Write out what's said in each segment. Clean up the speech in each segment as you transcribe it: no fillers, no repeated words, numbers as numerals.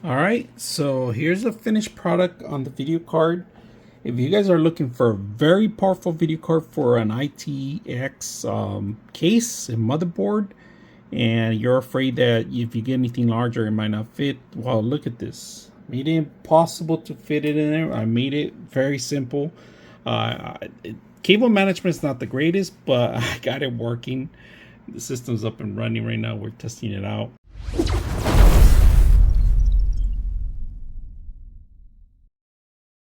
All right, so here's the finished product on the video card. If you guys are looking for a very powerful video card for an ITX case and motherboard, and you're afraid that if you get anything larger it might not fit, well, look at this. Made it impossible to fit it in there. I made it very simple. Cable management is not the greatest, but I got it working. The system's up and running right now. We're testing it out.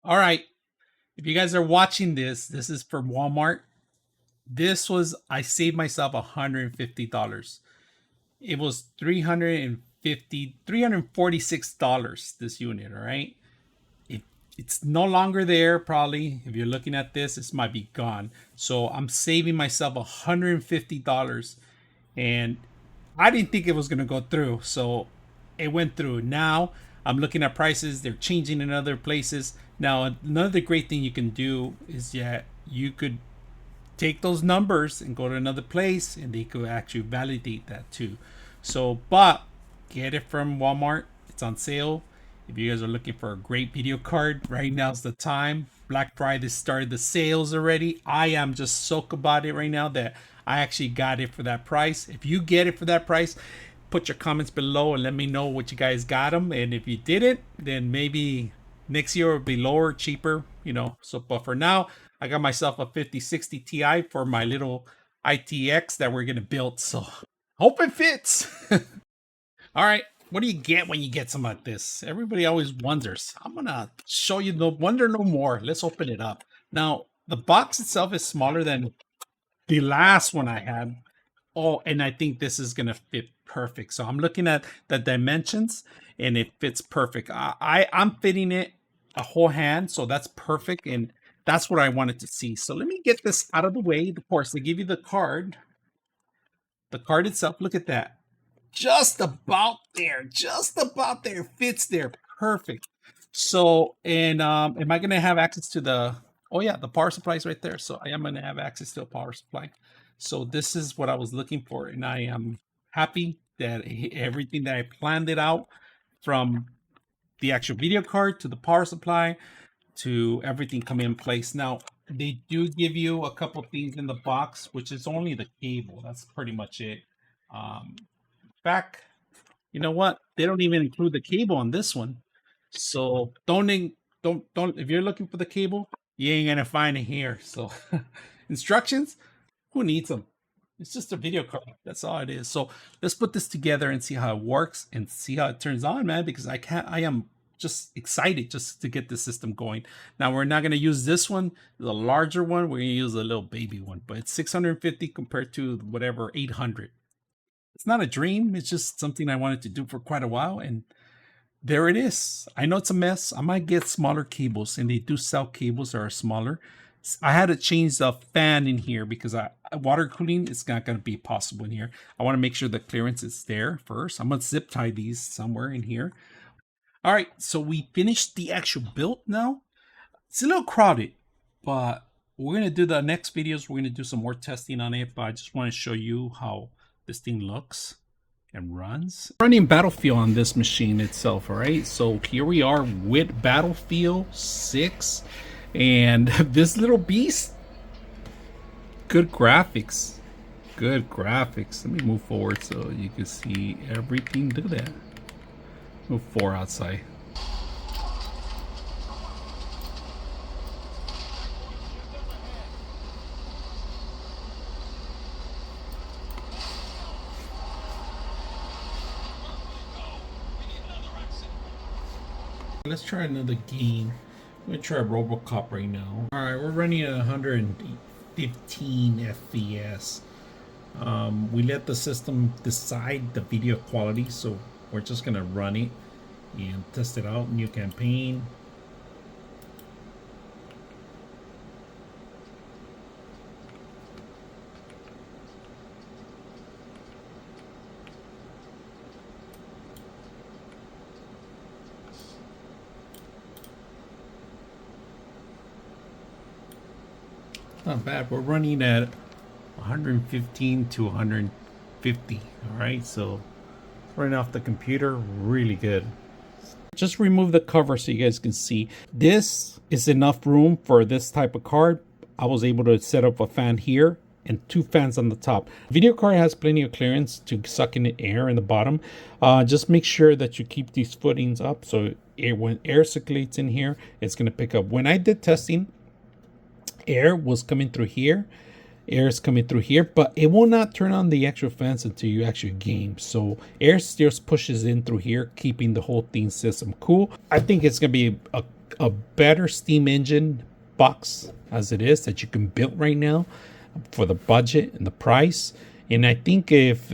All right, if you guys are watching this, this is for Walmart. I saved myself $150. It was $346, this unit, all right? It's no longer there, probably. If you're looking at this, this might be gone. So I'm saving myself $150. And I didn't think it was going to go through. So it went through. Now I'm looking at prices. They're changing in other places. Now, another great thing you can do is that you could take those numbers and go to another place and they could actually validate that too. So, but get it from Walmart. It's on sale. If you guys are looking for a great video card, right now's the time. Black Friday started the sales already. I am just soaked about it right now that I actually got it for that price. If you get it for that price, put your comments below and let me know what you guys got them. And if you didn't, then maybe next year will be lower, cheaper, you know. So, but for now, I got myself a 5060 Ti for my little ITX that we're gonna build. So, hope it fits. All right, what do you get when you get something like this? Everybody always wonders. I'm gonna show you the wonder no more. Let's open it up. Now, the box itself is smaller than the last one I had. Oh, and I think this is gonna fit perfect. So I'm looking at the dimensions and it fits perfect. I'm fitting it a whole hand, so that's perfect, and that's what I wanted to see. So let me get this out of the way. Of course, they give you the card. The card itself, look at that. Just about there, fits there, perfect. So, and am I gonna have access to the, oh yeah, the power supply is right there. So I am gonna have access to a power supply. So this is what I was looking for, and I am happy that everything that I planned it out, from the actual video card to the power supply to everything come in place. Now, they do give you a couple things in the box, which is only the cable. That's pretty much it. Back, you know what? They don't even include the cable on this one. So don't if you're looking for the cable, you ain't gonna find it here. So instructions, who needs them? It's just a video card. That's all it is. So let's put this together and see how it works and see how it turns on, man, because I am just excited just to get the system going. Now, we're not going to use this one, the larger one. We're going to use a little baby one, but it's 650 compared to whatever 800. It's not a dream. It's just something I wanted to do for quite a while, and there it is. I know it's a mess. I might get smaller cables, and they do sell cables that are smaller. I had to change the fan in here because water cooling is not going to be possible in here. I want to make sure the clearance is there first. I'm going to zip tie these somewhere in here. All right, so we finished the actual build now. It's a little crowded, but we're going to do the next videos. We're going to do some more testing on it, but I just want to show you how this thing looks and runs. Running Battlefield on this machine itself, all right? So here we are with Battlefield 6. And this little beast, good graphics. Good graphics. Let me move forward so you can see everything. Look at that. Move forward outside. Let's try another game. I'm gonna try Robocop right now. All right, we're running at 115 FPS. We let the system decide the video quality, so we're just gonna run it and test it out. New campaign. Not bad. We're running at 115 to 150. All right, so running off the computer, really good. Just remove the cover so you guys can see. This is enough room for this type of card. I was able to set up a fan here and 2 fans on the top. Video card has plenty of clearance to suck in the air in the bottom. Just make sure that you keep these footings up so when air circulates in here, it's going to pick up. When I did testing, air was coming through here. Air is coming through here, but it will not turn on the actual fans until you actually game. So air just pushes in through here, keeping the whole thing system cool. I think it's going to be a better steam engine box as it is that you can build right now for the budget and the price. And I think if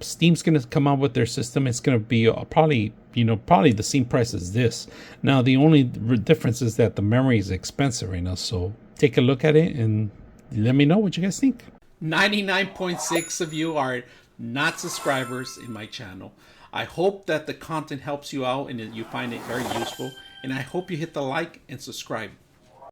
Steam's going to come out with their system, it's going to be probably the same price as this. Now the only difference is that the memory is expensive right now. So take a look at it and let me know what you guys think. 99.6 of you are not subscribers in my channel. I hope that the content helps you out and that you find it very useful. And I hope you hit the like and subscribe.